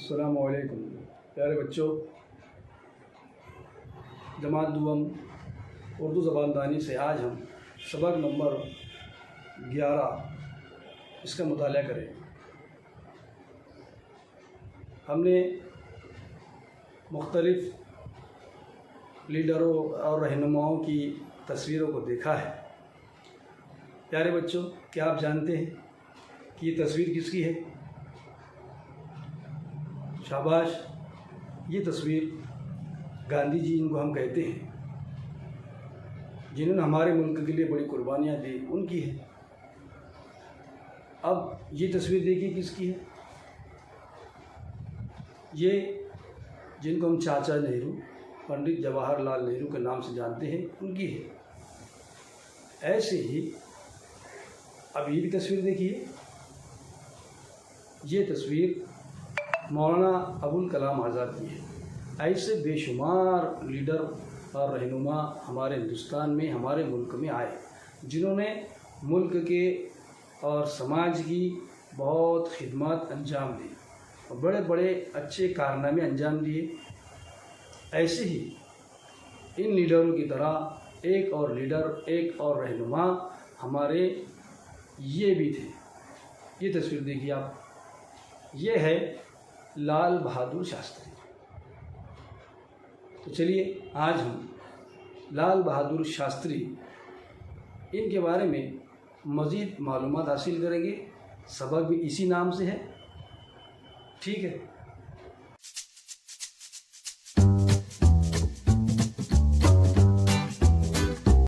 السلام علیکم پیارے بچوں، جماعت دوم اردو زبان دانی سے آج ہم سبق نمبر 11 اس کا مطالعہ کریں۔ ہم نے مختلف لیڈروں اور رہنماؤں کی تصویروں کو دیکھا ہے۔ پیارے بچوں، کیا آپ جانتے ہیں کہ یہ تصویر کس کی ہے؟ شاباش، یہ تصویر گاندھی جی ان کو ہم کہتے ہیں، جنہوں نے ہمارے ملک کے لیے بڑی قربانیاں دی، ان کی ہے۔ اب یہ تصویر دیکھیے کس کی ہے؟ یہ جن کو ہم چاچا نہرو، پنڈت جواہر لال نہرو کے نام سے جانتے ہیں، ان کی ہے۔ ایسے ہی اب یہ بھی تصویر دیکھیے، یہ تصویر مولانا ابوالکلام آزاد کی ہے۔ ایسے بے شمار لیڈر اور رہنما ہمارے ہندوستان میں، ہمارے ملک میں آئے، جنہوں نے ملک کے اور سماج کی بہت خدمات انجام دی اور بڑے بڑے اچھے کارنامے انجام دیے۔ ایسے ہی ان لیڈروں کی طرح ایک اور لیڈر، ایک اور رہنما ہمارے یہ بھی تھے۔ یہ تصویر دیکھیے آپ، یہ ہے لال بہادر شاستری۔ تو چلیے آج ہم لال بہادر شاستری ان کے بارے میں مزید معلومات حاصل کریں گے۔ سبق بھی اسی نام سے ہے، ٹھیک ہے؟